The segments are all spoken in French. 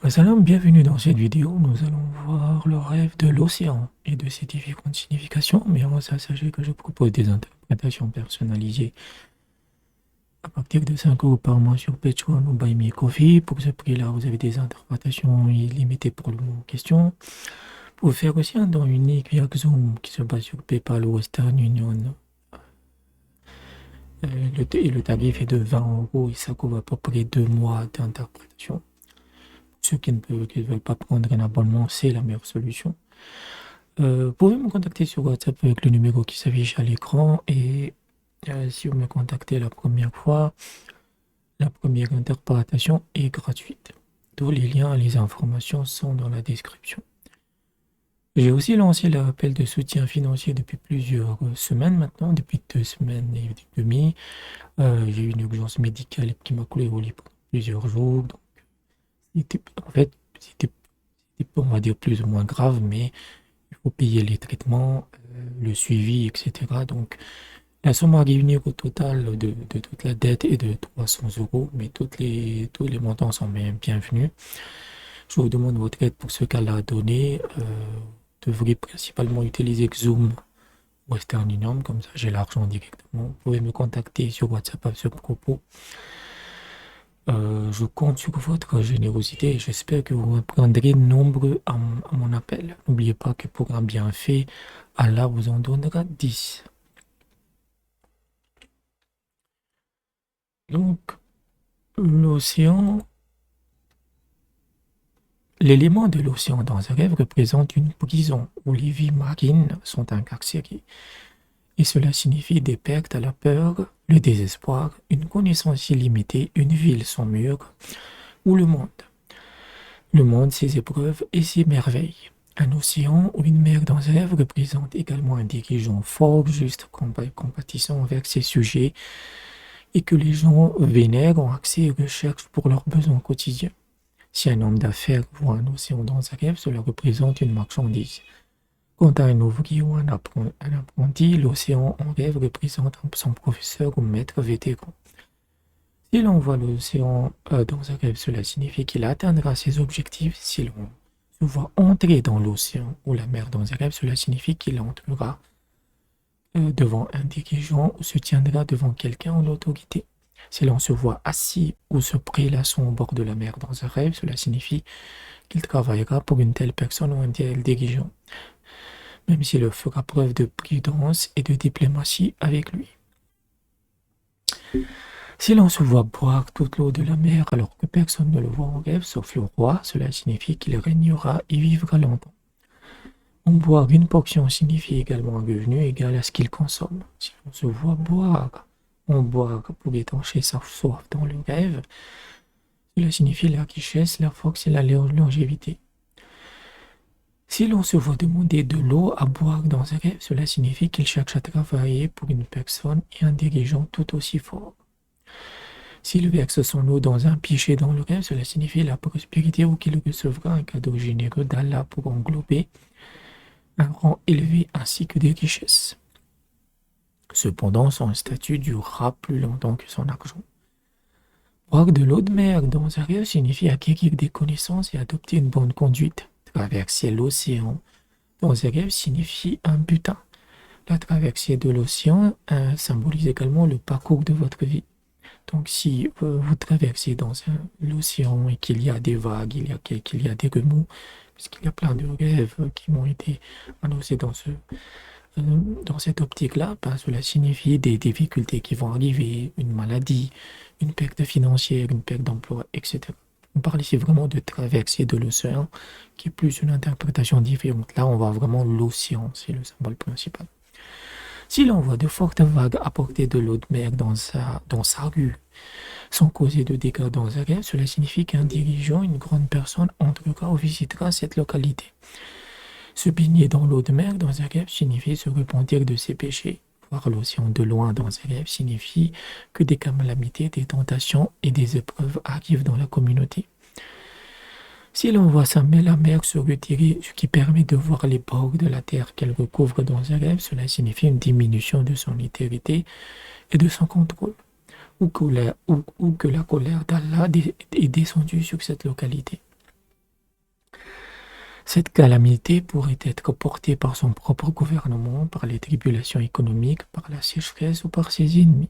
Salam, bienvenue dans cette vidéo. Nous allons voir le rêve de l'océan et de ses différentes significations. Mais avant ça, sachez que je propose des interprétations personnalisées à partir de 5 euros par mois sur Patreon ou Buy Me Coffee. Pour ce prix-là, vous avez des interprétations illimitées pour le mot en question. Vous pouvez faire aussi un don unique via Zoom qui se base sur PayPal ou Western Union. Le tarif est de 20 euros et ça couvre à peu près 2 mois d'interprétation. Ceux qui ne veulent pas prendre un abonnement, c'est la meilleure solution. Vous pouvez me contacter sur WhatsApp avec le numéro qui s'affiche à l'écran et si vous me contactez la première fois, la première interprétation est gratuite. Tous les liens et les informations sont dans la description. J'ai aussi lancé l'appel de soutien financier depuis plusieurs semaines maintenant, depuis 2 semaines et demie. J'ai eu une urgence médicale qui m'a coulé au lit pendant plusieurs jours. Donc, en fait, c'était, on va dire, plus ou moins grave, mais il faut payer les traitements, le suivi, etc. Donc, la somme à réunir au total de toute la dette est de 300 euros, mais tous les montants sont bienvenus. Je vous demande votre aide pour ce cas-là à donner. Vous devrez principalement utiliser Zoom Western Union, comme ça j'ai l'argent directement. Vous pouvez me contacter sur WhatsApp à ce propos. Je compte sur votre générosité et j'espère que vous répondrez nombreux à mon appel. N'oubliez pas que pour un bienfait, Allah vous en donnera 10. Donc, l'océan, l'élément de l'océan dans un rêve représente une prison où les vies marines sont incarcérées. Et cela signifie des pertes à la peur, le désespoir, une connaissance illimitée, une ville sans murs, ou le monde. Le monde, ses épreuves et ses merveilles. Un océan ou une mer dans un rêve représente également un dirigeant fort, juste, compatissant envers ses sujets et que les gens vénèrent, ont accès et recherchent pour leurs besoins quotidiens. Si un homme d'affaires voit un océan dans un rêve, cela représente une marchandise. Quant à un ouvrier ou un apprenti, l'océan en rêve représente son professeur ou maître vétéran. Si l'on voit l'océan dans un rêve, cela signifie qu'il atteindra ses objectifs. Si l'on se voit entrer dans l'océan ou la mer dans un rêve, cela signifie qu'il entrera devant un dirigeant ou se tiendra devant quelqu'un en autorité. Si l'on se voit assis ou se prélassant au bord de la mer dans un rêve, cela signifie qu'il travaillera pour une telle personne ou un tel dirigeant, même s'il fera preuve de prudence et de diplomatie avec lui. Si l'on se voit boire toute l'eau de la mer alors que personne ne le voit en rêve sauf le roi, cela signifie qu'il régnera et vivra longtemps. En boire une portion signifie également un revenu égal à ce qu'il consomme. Si l'on se voit boire pour étancher sa soif dans le rêve, cela signifie la richesse, la force et la longévité. Si l'on se voit demander de l'eau à boire dans un rêve, cela signifie qu'il cherche à travailler pour une personne et un dirigeant tout aussi fort. S'il verse son eau dans un pichet dans le rêve, cela signifie la prospérité ou qu'il recevra un cadeau généreux d'Allah pour englober un rang élevé ainsi que des richesses. Cependant, son statut durera plus longtemps que son argent. Boire de l'eau de mer dans un rêve signifie acquérir des connaissances et adopter une bonne conduite. Traverser l'océan dans un rêve signifie un butin. La traversée de l'océan symbolise également le parcours de votre vie. Donc si vous traversez dans l'océan et qu'il y a des vagues, qu'il y a des remous, puisqu'il y a plein de rêves qui m'ont été annoncés dans cette optique-là, cela signifie des difficultés qui vont arriver, une maladie, une perte financière, une perte d'emploi, etc. On parle ici vraiment de traversée de l'océan, qui est plus une interprétation différente. Là, on voit vraiment l'océan, c'est le symbole principal. Si l'on voit de fortes vagues apporter de l'eau de mer dans sa rue, sans causer de dégâts dans un rêve, cela signifie qu'un dirigeant, une grande personne, entrera ou visitera cette localité. Se baigner dans l'eau de mer dans un rêve signifie se repentir de ses péchés. Voir l'océan de loin dans un rêve signifie que des calamités, des tentations et des épreuves arrivent dans la communauté. Si l'on voit la mer se retirer, ce qui permet de voir les bords de la terre qu'elle recouvre dans un rêve, cela signifie une diminution de son autorité et de son contrôle, ou que la colère d'Allah est descendue sur cette localité. Cette calamité pourrait être portée par son propre gouvernement, par les tribulations économiques, par la sécheresse ou par ses ennemis.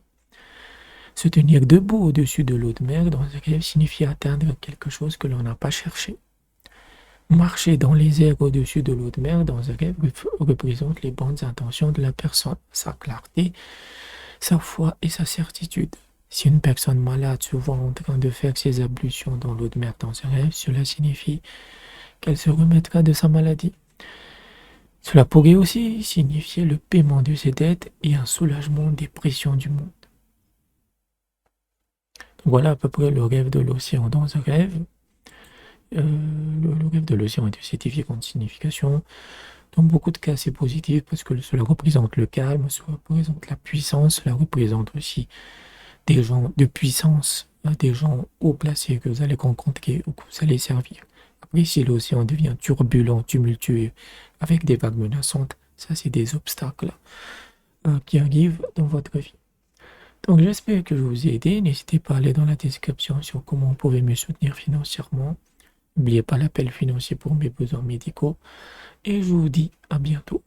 Se tenir debout au-dessus de l'eau de mer dans un rêve signifie atteindre quelque chose que l'on n'a pas cherché. Marcher dans les airs au-dessus de l'eau de mer dans un rêve représente les bonnes intentions de la personne, sa clarté, sa foi et sa certitude. Si une personne malade se voit en train de faire ses ablutions dans l'eau de mer dans un rêve, cela signifie qu'elle se remettra de sa maladie. Cela pourrait aussi signifier le paiement de ses dettes et un soulagement des pressions du monde. Donc voilà à peu près le rêve de l'océan dans un rêve. Le rêve de l'océan est de significante signification. Dans beaucoup de cas, c'est positif parce que cela représente le calme, cela représente la puissance, cela représente aussi des gens de puissance, des gens haut placés que vous allez rencontrer ou que vous allez servir. Après, si l'océan devient turbulent, tumultueux, avec des vagues menaçantes, ça c'est des obstacles qui arrivent dans votre vie. Donc j'espère que je vous ai aidé. N'hésitez pas à aller dans la description sur comment vous pouvez me soutenir financièrement. N'oubliez pas l'appel financier pour mes besoins médicaux. Et je vous dis à bientôt.